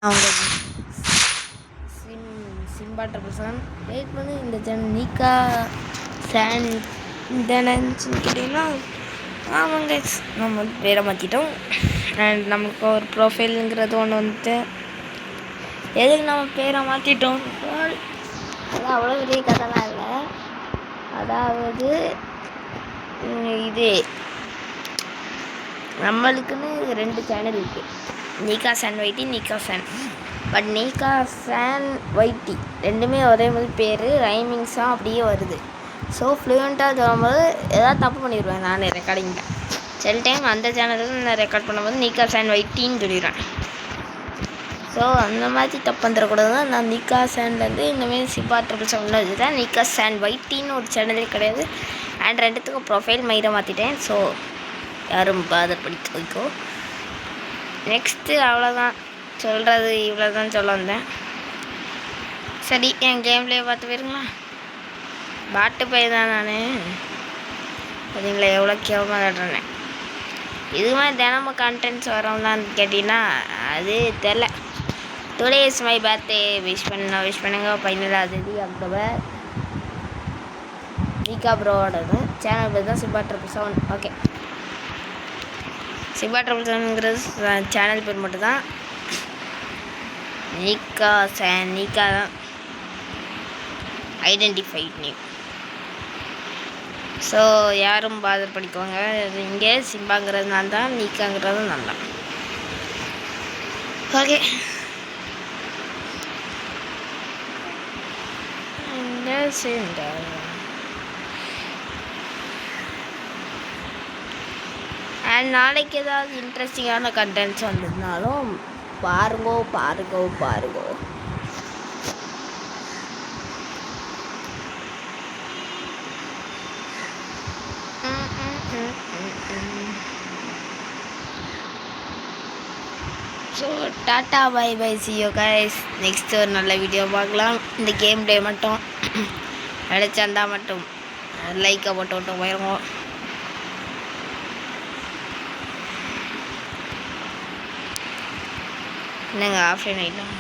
அவங்க Simba ட்ரிபிள்சன் wait பண்ணி இந்த சேனல் நீக்கா சேன் இன்டர்னேஷனல் கேட்டிங்கன்னா ஆமாங்க நம்ம வந்து பேரை மாற்றிட்டோம். அண்ட் நமக்கு ஒரு ப்ரொஃபைலுங்கிறது ஒன்று வந்துட்டு எதுக்கு நம்ம பேரை மாற்றிட்டோம் அது அவ்வளோ பெரிய கதைலாம் இல்லை. அதாவது இது நம்மளுக்குன்னு 2 சேனல் இருக்குது, நீக்கா சேன் வைட்டி, நீக்கா சேன். பட் நீக்கா சேன் வைட்டி ரெண்டுமே ஒரே மாதிரி பேர், ரைமிங்ஸாக அப்படியே வருது. ஸோ ஃப்ளூயண்ட்டாக சொல்லும்போது எதாவது தப்பு பண்ணிடுவேன் நான் ரெக்கார்டிங்கில். சில டைம் அந்த சேனலில் நான் ரெக்கார்ட் பண்ணும்போது நீக்கா சேன் வைட்டின்னு சொல்லிடுறேன். ஸோ அந்த மாதிரி தப்பு வந்துடக்கூடாது தான் நான் நீக்கா சேன்லேருந்து இந்தமாரி சிம்பா ட்ரிபிள்சன் வச்சுட்டேன். நீக்கா சேன் வைட்டின்னு ஒரு சேனலே கிடையாது. அண்ட் 2த்துக்கும் ப்ரொஃபைல் மயிரை மாற்றிட்டேன். ஸோ யாரும் பாதர் படித்து வைக்கோ. நெக்ஸ்ட்டு அவ்வளோதான் சொல்கிறது, இவ்வளோ தான் சொல்ல வந்தேன். சரி, என் கேம்லேயே பார்த்து போயிருங்களா? பாட்டு போய் தான் நான் அதுங்களை எவ்வளோ கேவலமாக விளாட்றேன். இது மாதிரி தினமும் கண்டென்ட்ஸ் வரோம்லான்னு கேட்டிங்கன்னா அது தெரில. Today is my birthday. Wish பண்ணுங்க 15ஆம் அக்டோபர். நீக்கா ப்ரோவோடது சேனல் பேர் தான் சிம்பா ட்ரிபிள்சன். ஓகே, சிம்பா ட்ரிபிள்சன்ங்கிறது சேனல் பேர் மட்டும்தான். நீக்கா சேன் நீக்கா தான் ஐடென்டிஃபைட் நேம். ஸோ யாரும் பாதர் படிக்குவாங்க. இங்கே சிம்பாங்கிறது நான் தான், நீக்காங்கிறது நான் தான். ஓகே, அண்ட் நாளைக்கு ஏதாவது இன்ட்ரெஸ்டிங்கான கண்டென்ட்ஸ் வந்திருந்தாலும் பாருங்கோ. So tata bye bye, see you guys. Next ஒரு நல்ல வீடியோ பார்க்கலாம். இந்த கேம் டே மட்டும் அடிச்சிருந்தா மட்டும் லைக்கை போட்டு போயிடுவோம். என்னங்க ஆஃப்லைன் ஆகிட்டோம்.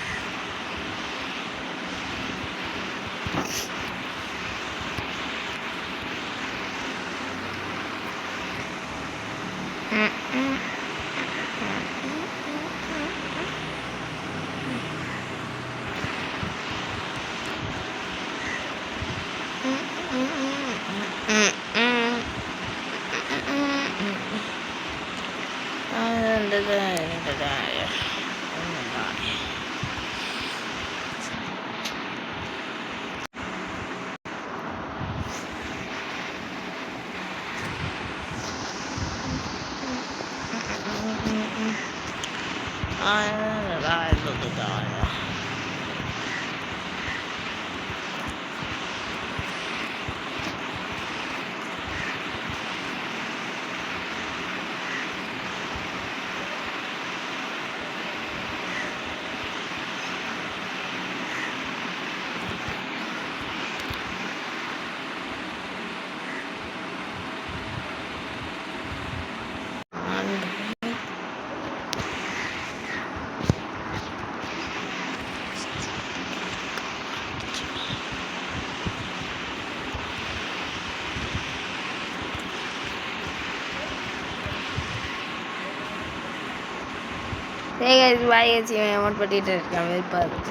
Hey guys, bye guys. Amount பண்ணிட்டு இருக்கேன். வெறுப்பாக இருக்கு.